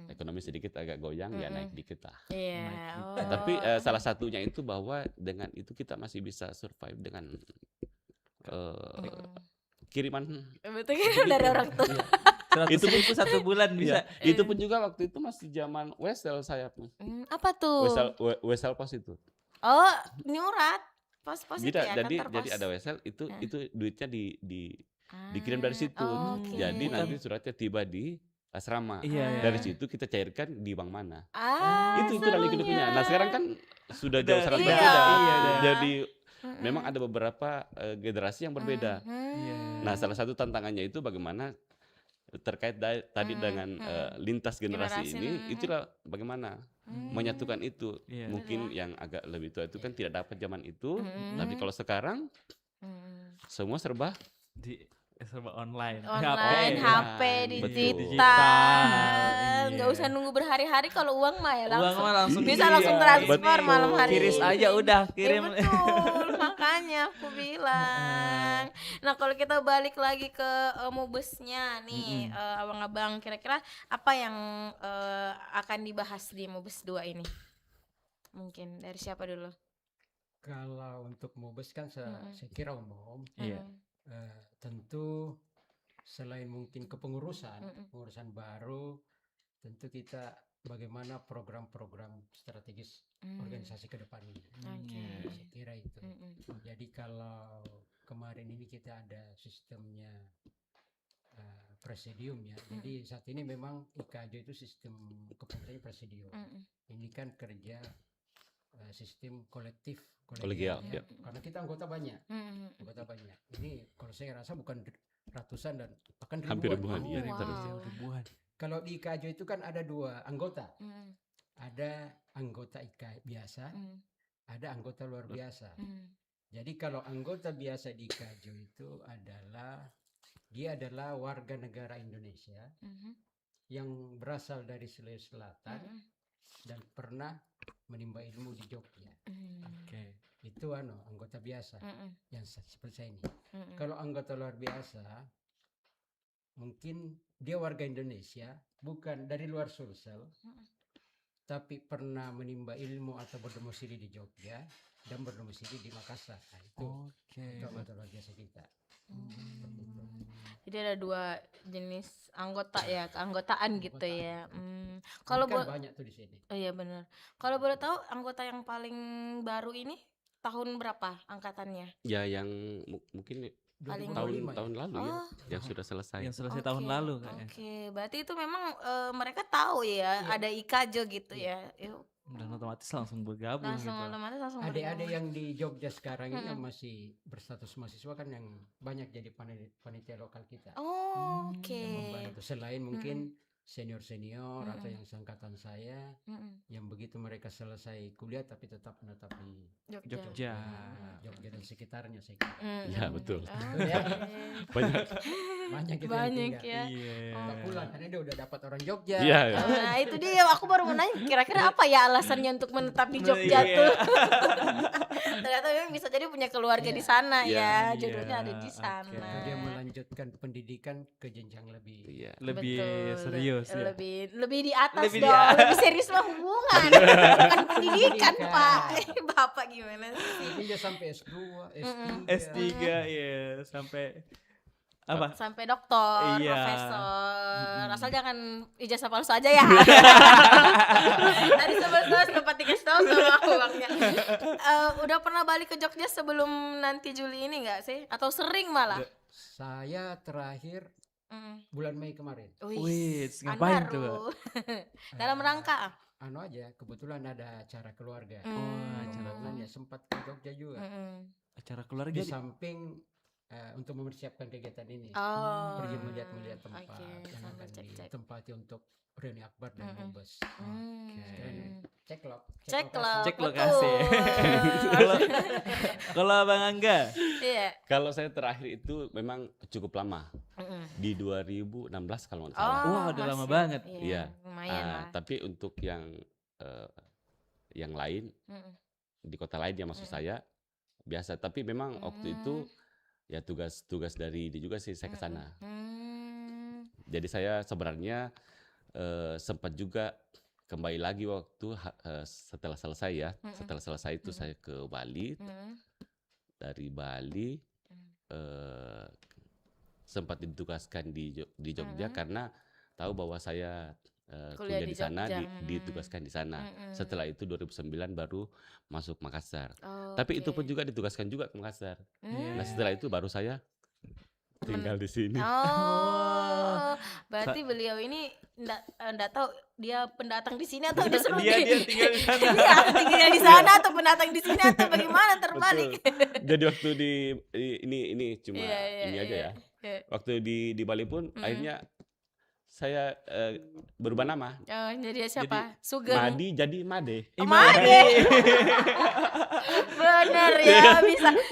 ekonomi sedikit agak goyang ya naik dikit lah. Iya. Naik Oh. dikit. Tapi salah satunya itu bahwa dengan itu kita masih bisa survive dengan kiriman. Betul kan dari orang tua. 100.000 satu bulan bisa. Ya, itu pun juga waktu itu masih zaman Wesel saya pun. Apa tuh? Wesel Pos itu. Oh, nyurat. Pos-pos itu Tidak, ya, jadi kantor pos. ada Wesel itu duitnya dikirim dari situ. Oke. Jadi nanti suratnya tiba di asrama. Iya. Dari situ kita cairkan di bank mana. Ah, Itu dari serunya. Nah, sekarang kan sudah jauh sangat Iya. berbeda. Iya. Jadi memang ada beberapa generasi yang berbeda. Iya. Nah, salah satu tantangannya itu bagaimana terkait tadi dengan lintas generasi ini, itulah bagaimana menyatukan itu. Iya. Mungkin yang agak lebih tua itu kan tidak dapat zaman itu, tapi kalau sekarang semua serba Serba online. Online, HP, Betul. digital. Nggak Iya. usah nunggu berhari-hari kalau uang mah ya Uang langsung. mah langsung Bisa Iya, langsung transfer betul. malam hari Kiris ini. aja udah Ya, kirim. betul, makanya aku bilang. Nah kalau kita balik lagi ke Mubesnya nih, abang-abang, kira-kira apa yang akan dibahas di Mubes 2 ini? Mungkin dari siapa dulu? Kalau untuk Mubes kan saya kira umum. Iya. Tentu selain mungkin pengurusan baru, tentu kita bagaimana program-program strategis organisasi ke depan ini. Oke. Saya kira itu. Jadi kalau kemarin ini kita ada sistemnya presidium ya. Jadi saat ini memang IKJ itu sistem kepemimpinan presidium. Ini kan kerja sistem kolegial Kolegial, ya. Karena kita anggota banyak. Ini kalau saya rasa bukan ratusan dan bahkan ribuan. hampir ribuan. Oh, Iya, wow. terus. Ribuan. Kalau di IKJ itu kan ada dua anggota. Ada anggota IKJ biasa, ada anggota luar biasa. Jadi kalau anggota biasa di IKJ itu dia adalah warga negara Indonesia yang berasal dari Sulawesi Selatan dan pernah menimba ilmu di Jogja. Oke. Itu anggota biasa yang seperti saya ini. Kalau anggota luar biasa mungkin dia warga Indonesia, bukan dari luar Sulsel, tapi pernah menimba ilmu atau berdomisili di Jogja dan berdomisili di Makassar. Nah, itu anggota luar biasa kita. Seperti itu. Jadi ada dua jenis anggota ya, keanggotaan gitu ya. Kalau Kalau banyak tuh di sini. oh iya benar. Kalau boleh tahu anggota yang paling baru ini tahun berapa angkatannya? Ya yang mungkin Paling- tahun lalu ya, yang sudah selesai. Yang selesai tahun lalu kayaknya. Oke, berarti itu memang mereka tahu ya ada IKJ gitu ya. Yuk, Dan otomatis langsung bergabung langsung gitu. otomatis langsung Adik-adik bergabung. yang di Jogja sekarang ini yang masih berstatus mahasiswa kan yang banyak jadi panitia lokal kita. Oh, oke. Yang membantu selain mungkin senior-senior atau yang seangkatan saya yang begitu mereka selesai kuliah tapi tetap menetap di Jogja. Jogja dan sekitarnya saya kira. Ya, betul. Ya. Banyak. Banyak gitu Banyak yang tinggal. ya. Iya. Nggak pulang karena dia udah dapat orang Jogja. Iya, ya. Nah itu dia, aku baru mau nanya kira-kira apa ya alasannya untuk menetap di Jogja Iya. tuh. Ternyata memang bisa jadi punya keluarga di sana ya, Iya. jodohnya ada di Oke. sana. Atau dia melanjutkan pendidikan ke jenjang lebih. Iya. Lebih Betul, serius ya. lebih di atas Lebih di dong, atas. lebih serius mah hubungan, bukan pendidikan Pendidikan. Pak. Bapak gimana sih? Mungkin dia sampai S2, S3. S3 ya sampai Apa? Sampai doktor, Iya. profesor. Asal jangan ijazah palsu aja ya. Tadi sebelum sempat dikasih tahu sama aku Bangnya. Udah pernah balik ke Jogja sebelum nanti Juli ini nggak sih? Atau sering malah? Saya terakhir bulan Mei kemarin. Wih, ngapain tuh? Anharu. Dalam rangka. Anu aja, kebetulan ada acara keluarga. acara Ya sempat ke Jogja juga. Acara keluarga Di samping untuk mempersiapkan kegiatan ini, pergi melihat-melihat tempat yang sambil akan cek-cek. ditempati untuk reuni akbar dan Mubes. Cek Cek lokasi. Kalau Bang Angga, Iya. Kalau saya terakhir itu memang cukup lama. Di 2016 kalau nggak salah. Wah, udah lama banget. Iya. Lumayan lah. Tapi untuk yang lain di kota lain yang maksud saya biasa. Tapi memang waktu itu ya tugas dari ini juga sih saya ke sana. Jadi saya sebenarnya sempat juga kembali lagi waktu setelah selesai ya. Setelah selesai itu saya ke Bali. Dari Bali sempat ditugaskan di Jogja karena tahu bahwa saya kuliah di sana, ditugaskan di sana. Setelah itu 2009 baru masuk Makassar. Tapi itu pun juga ditugaskan juga ke Makassar. Nah setelah itu baru saya tinggal di sini. Berarti beliau ini enggak tahu dia pendatang di sini atau dia dia tinggal di sana. Dia tinggal di sana atau pendatang di sini atau bagaimana terbalik. Jadi waktu ini cuma ini aja ya. Waktu di Bali pun akhirnya saya berubah nama. Jadi siapa? Jadi Sugeng. Madi jadi Made. Made. Bener ya,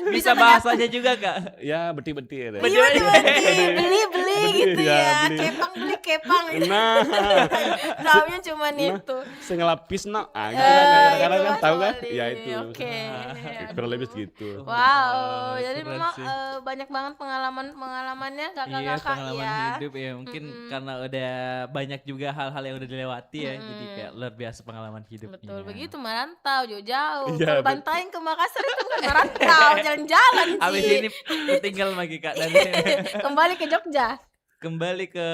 Bisa bahasanya juga, Kak. Ya beti-beti ya. Beli gitu Ya, ya. beli. Kepang beli kepang. Nah, Taunya cuma itu. sengelapis no. Gitu kan kadang-kadang kan Mas tahu kan? Oli. Ya itu. Oke. Kurang lebih segitu. Wow, jadi keren memang sih. Banyak banget pengalamannya Iya, kakak-kakak pengalaman ya. hidup ya. Mungkin karena udah banyak juga hal-hal yang udah dilewati ya. Jadi kayak luar biasa pengalaman hidupnya. Betul, begitu merantau jauh-jauh. Iya, Kalau Bantaeng ke Makassar itu kan merantau, jalan-jalan sih. Abis ini tinggal lagi, Kak. Dan Kembali ke Jogja. kembali ke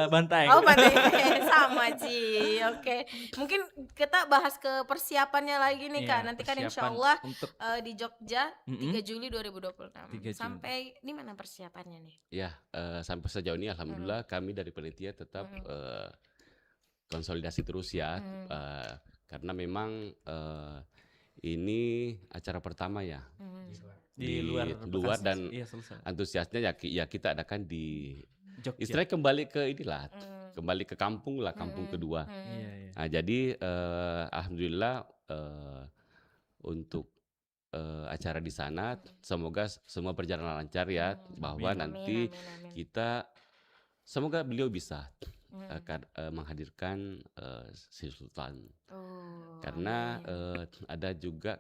Bantaeng. Oh, Bantaeng sama Ji. Oke. Mungkin kita bahas ke persiapannya lagi nih, Iya, Kak. Nanti kan persiapan insya Allah untuk di Jogja 3 Juli 2026. 3 Juli. Sampai di mana persiapannya nih? Ya, sampai sejauh ini alhamdulillah kami dari panitia tetap konsolidasi terus ya. Karena memang ini acara pertama ya. di luar Bekasi. dan Iya, selesai. antusiasnya ya kita adakan di Jogja. istilahnya kembali ke inilah, kembali ke kampung lah, kampung kedua. Iya, iya. Nah, jadi alhamdulillah untuk acara di sana semoga semua berjalan lancar ya, bahwa nanti Amin. kita semoga beliau bisa menghadirkan Sri Sultan. Karena ada juga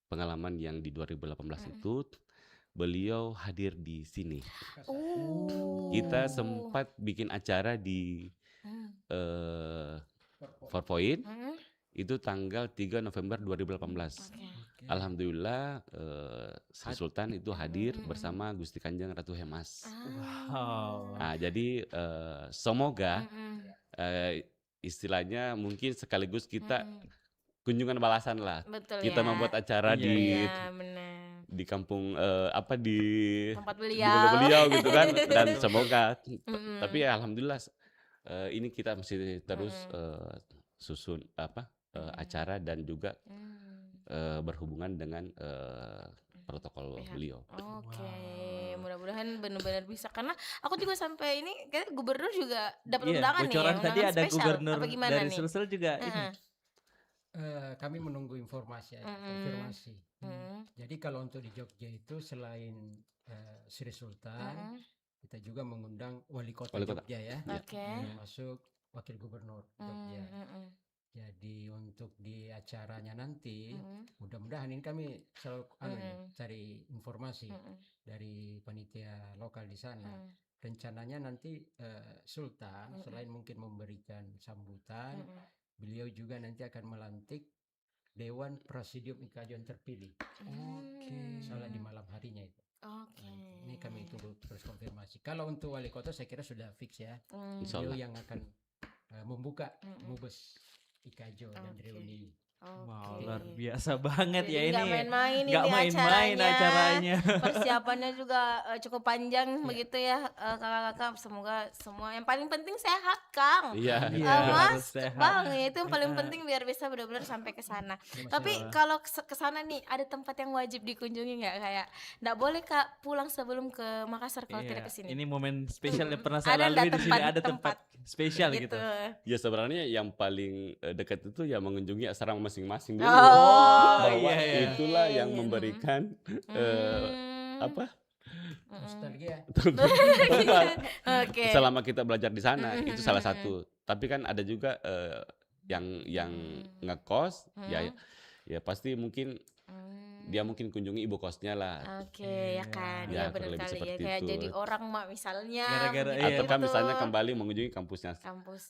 pengalaman yang di 2018 itu beliau hadir di sini. Kita sempat bikin acara di Four Point itu tanggal 3 November 2018. Alhamdulillah Sri Sultan itu hadir bersama Gusti Kanjeng Ratu Hemas. Wow. Nah, jadi semoga istilahnya mungkin sekaligus kita kunjungan balasan lah. Betul Kita ya. membuat acara Iya, benar. di kampung di Tempat di beliau gitu kan, dan semoga tapi ya alhamdulillah ini kita masih terus susun acara dan juga berhubungan dengan protokol beliau. Oke, mudah-mudahan benar-benar bisa, karena aku juga sampai ini kayak gubernur juga dapat undangan nih. bocoran tadi Undangan ada spesial. gubernur Apa gimana dari nih? Sulsel juga ini. Kami menunggu informasi, konfirmasi. Jadi kalau untuk di Jogja itu selain Sri Sultan, kita juga mengundang wali kota Jogja ya, Oke. termasuk wakil gubernur Jogja. Jadi untuk di acaranya nanti, mudah-mudahan ini kami selalu cari informasi dari panitia lokal di sana. Rencananya nanti Sultan selain mungkin memberikan sambutan, beliau juga nanti akan melantik Dewan Presidium IKJ terpilih. Salah di malam harinya itu. Oke. Ini kami tunggu terus konfirmasi. Kalau untuk wali kota saya kira sudah fix ya. Insya Beliau Allah. yang akan membuka Mubes Ikajo dan Oke. reuni. Wow, Oke. luar biasa banget Jadi ya nggak ini. main-main Nggak ini main-main acaranya. Persiapannya juga cukup panjang begitu ya kakak-kakak. Semoga semua yang paling penting sehat, Kang. Iya. Iya, harus Mas, sehat. Bang, ya itu yang paling Iya. penting biar bisa benar-benar sampai ke sana. Terima Tapi kasih. kalau ke sana nih ada tempat yang wajib dikunjungi nggak? Kayak nggak boleh Kak pulang sebelum ke Makassar kalau tidak ke sini. Ini momen spesial yang pernah saya Ada lalui nggak di sini, ada tempat- tempat spesial gitu. Ya sebenarnya yang paling dekat itu ya mengunjungi asrama masing-masing dulu. Oh, Bahwa iya. itulah yang memberikan apa Nostalgia. tempat Oke. selama kita belajar di sana itu salah satu. Tapi kan ada juga yang ngekos ya pasti mungkin dia mungkin kunjungi ibu kosnya lah. Oke, ya kan, Ya, ya benar kurang lebih kali ya. seperti Kayak itu. jadi orang mak misalnya. Gara-gara, begitu. iya. Atau kan misalnya kembali mengunjungi kampusnya.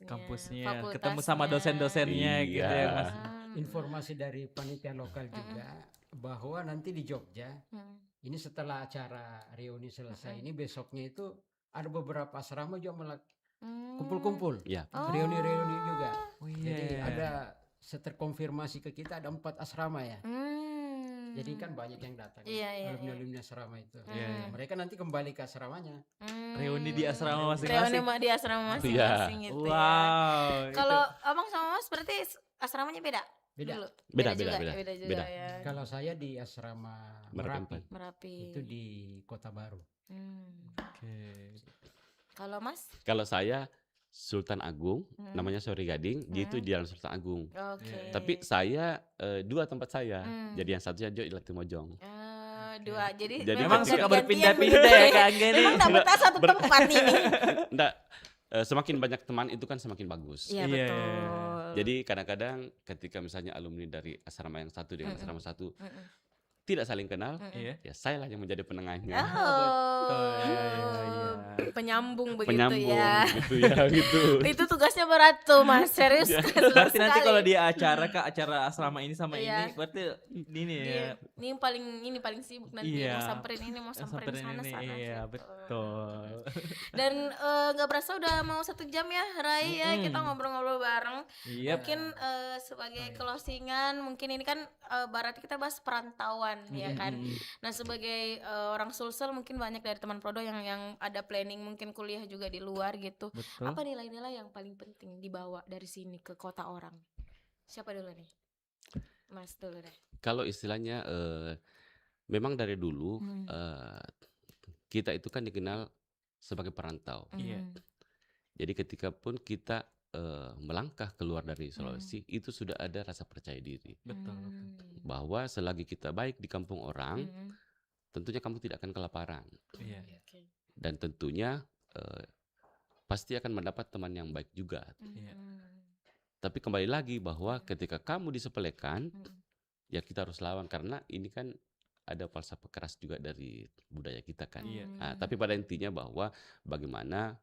kampusnya, ketemu sama dosen-dosennya gitu ya Iya. Mas. Informasi dari panitia lokal juga bahwa nanti di Jogja ini setelah acara reuni selesai ini besoknya itu ada beberapa asrama juga kumpul-kumpul. Ya. Reuni-reuni juga. Oh Jadi iya. ada terkonfirmasi ke kita ada 4 asrama ya. Jadi kan banyak yang datang. Iya. Alumni asrama itu. Iya. Mereka nanti kembali ke asramanya. Reuni di asrama Reuni masing-masing. di asrama masing-masing gitu ya. Wow. Kalau abang sama mas berarti asramanya beda? Beda. Dulu? Beda, juga, beda. beda juga Beda. ya. Kalau saya di asrama Merapi. Merapi. itu di Kota Baru. Oke. Kalau mas? Kalau saya Sultan Agung, namanya Sori Gading, dia itu di Jalan Sultan Agung. Oke. Tapi saya 2 tempat saya. Jadi yang satunya di Latimojong. Dua. Jadi Memang ketika suka berpindah-pindah ya Kak Angga nih. Memang tak betah satu tempat ini. Enggak, semakin banyak teman itu kan semakin bagus. Iya Iya. betul. Jadi kadang-kadang ketika misalnya alumni dari asrama yang satu dengan asrama satu tidak saling kenal, Iya. ya saya lah yang menjadi penengahnya. Betul, iya. Penyambung begitu Penyambung ya. gitu ya gitu. Itu tugasnya berat tuh mas, serius. Berarti nanti sekali. kalau di acara asrama ini sama Iya. ini, berarti ini ya. Iya, ini paling sibuk nanti Iya. mau samperin ini mau samperin sana ini, sana. iya gitu. betul. Dan nggak berasa udah mau 1 jam ya Rai ya kita ngobrol-ngobrol bareng. Iya. Mungkin sebagai closingan mungkin ini kan berarti kita bahas perantauan ya kan. Nah sebagai orang Sulsel mungkin banyak dari teman Prodo yang ada planning mungkin kuliah juga di luar gitu. Betul. Apa nilai-nilai yang paling penting dibawa dari sini ke kota orang? Siapa dulu nih? Mas dulu deh. Kalau istilahnya memang dari dulu kita itu kan dikenal sebagai perantau. Iya. Jadi ketika pun kita melangkah keluar dari Sulawesi itu sudah ada rasa percaya diri Betul. bahwa selagi kita baik di kampung orang, tentunya kamu tidak akan kelaparan Iya. Oke. dan tentunya pasti akan mendapat teman yang baik juga. Iya. Tapi kembali lagi bahwa ketika kamu disepelekan, ya kita harus lawan karena ini kan ada falsafah keras juga dari budaya kita kan. Iya. Nah, tapi pada intinya bahwa bagaimana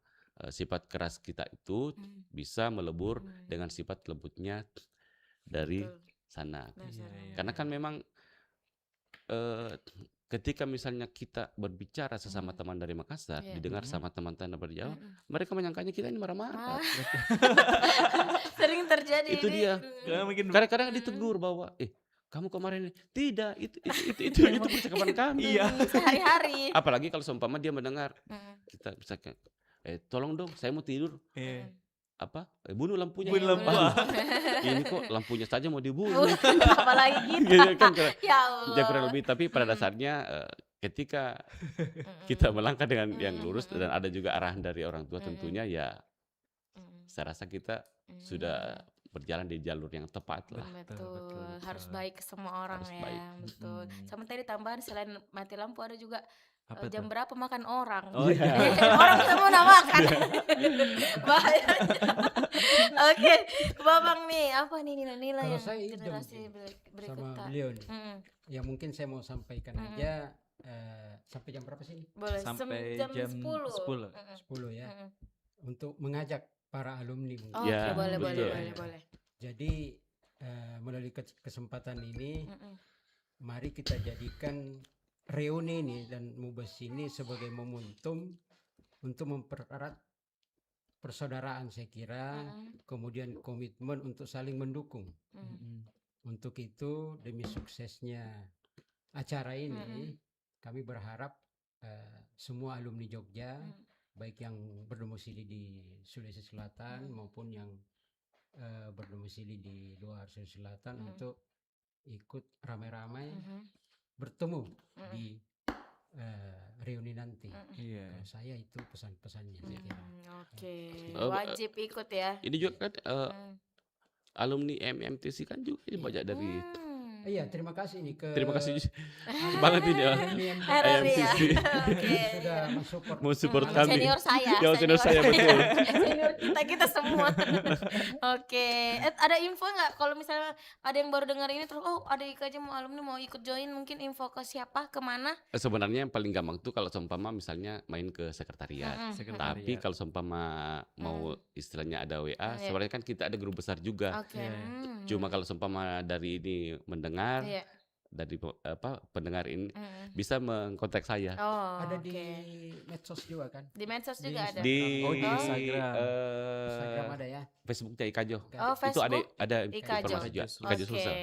sifat keras kita itu bisa melebur dengan sifat lembutnya dari Betul. sana. Iya, iya. Karena kan memang ketika misalnya kita berbicara sesama teman dari Makassar, Iya. didengar sama teman-teman dari Jawa, mereka menyangkanya kita ini marah-marah. Sering terjadi Itu ini. dia. Karena mungkin Kadang-kadang ditegur bahwa kamu kemarin tidak itu percakapan kami. Iya. Sehari-hari. Apalagi kalau seumpama dia mendengar kita misalkan tolong dong saya mau tidur. Iya. Bunuh lampunya. Bunuh lampu. Ini kok lampunya saja mau dibunuh. Apalagi kita. Gitu kan, Ya Allah. ya kurang lebih. Tapi pada dasarnya ketika kita melangkah dengan yang lurus dan ada juga arahan dari orang tua tentunya ya saya rasa kita sudah berjalan di jalur yang tepat lah. Betul. Harus baik ke semua orang Harus ya. baik. Betul. Sama tadi tambahan selain mati lampu ada juga Apa jam tuh? berapa makan orang. Oh iya. Orang semua nak makan. Bahaya. Oke, Babang nih apa nih nilai-nilai Kalau yang saya idem generasi sih berikut sama Kak? beliau nih. Mm-mm. Ya mungkin saya mau sampaikan aja sampai jam berapa sih? Boleh Sampai jam jam 10. 10. 10 ya. Mm-mm. Untuk mengajak para alumni mungkin. Oke, Ya, boleh, betul. boleh. Jadi melalui kesempatan ini mari kita jadikan reuni ini dan Mubes ini sebagai momentum untuk mempererat persaudaraan saya kira, kemudian komitmen untuk saling mendukung. Untuk itu demi suksesnya acara ini kami berharap semua alumni Jogja baik yang berdomisili di Sulawesi Selatan maupun yang berdomisili di luar Sulawesi Selatan untuk ikut ramai-ramai bertemu di reuni nanti. Kalau saya itu pesan-pesannya saya kira. Oke, wajib ikut ya. Ini juga kan alumni MMTC kan juga banyak dari. Iya, terima kasih nih ke. Terima kasih banget ini ya. MMTC. Sudah support kami. Senior saya. Ya, senior saya betul. Senior kita semua. Oke, ada info nggak kalau misalnya ada yang baru dengar ini terus ada aja mau alumni mau ikut join, mungkin info ke siapa, kemana? Sebenarnya yang paling gampang tuh kalau seumpama misalnya main ke sekretariat. Tapi kalau seumpama mau istilahnya ada WA, sebenarnya kan kita ada grup besar juga. Cuma kalau seumpama dari ini mendengar dari pendengar ini bisa mengkontak saya. Ada di medsos juga kan? Di medsos juga ada. Di Instagram. Instagram ada ya. Facebooknya Ikajo. Facebook? Itu ada Ikajo. informasi juga. Ikajo Sulsel.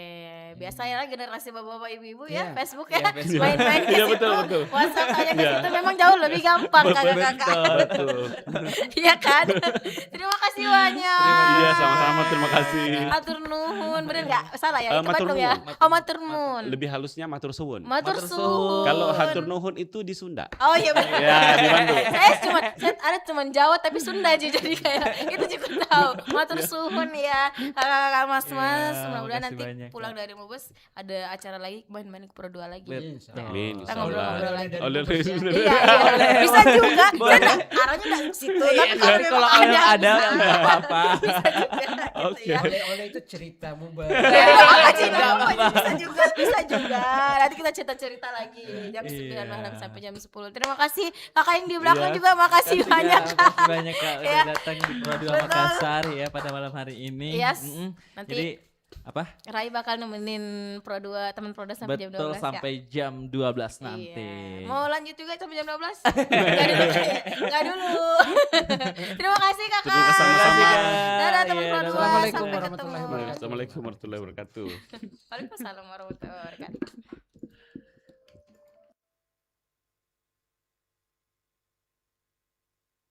Biasa ya generasi bapak-bapak ibu-ibu ya, Iya. Facebook Iya, ya, Facebook. main-main ke Iya, situ. betul. WhatsApp aja ke situ memang jauh lebih gampang kakak-kakak. Betul. Iya kan? Terima kasih banyak. Iya, sama-sama, terima kasih. Atur nuhun, bener nggak? Salah ya? Itu Matur Bandung ya? nuhun. Oh, matur nuhun. Lebih halusnya matur suwun. Matur Matur suhun. suhun. Kalau hatur nuhun itu di Sunda. Oh iya benar. Ya, di Bandung. saya ada cuman Jawa tapi Sunda aja jadi kayak itu juga tahu. Matur suhun ya kakak-kakak mas-mas. Iya, Mudah-mudahan makasih nanti banyak, pulang Kak. dari Mubes ada acara lagi main-main ke Pro 2 lagi. Betul. Amin, Kita insya ngobrol-ngobrol Allah. lagi. Oleh Iya, iya. Bisa juga. Boleh. Saya arahnya enggak ke situ ya. Tapi kalau ada nggak apa-apa. Oke. Oleh itu cerita Mubes. Bisa juga. Nanti kita cerita-cerita lagi jam 9 malam sampai jam 10. Terima kasih kakak yang di belakang Iya. juga, makasih banyak. Makasih banyak Kak udah Iya. datang di Pro 2 Betul. Makassar ya pada malam hari ini. Yes. Nanti Nanti jadi apa? Rai bakal nemenin Pro 2 teman Pro 2 sampai jam 12 Betul ya. sampai jam 12 nanti. Iya. Mau lanjut juga sampai jam 12? Enggak dulu. Terima kasih kakak. Terima kasih sama-sama. Dadah teman Iya, Pro 2. Assalamualaikum Sampai warahmatullahi ketemu. wabarakatuh. Assalamualaikum warahmatullahi wabarakatuh. Waalaikumsalam warahmatullahi wabarakatuh.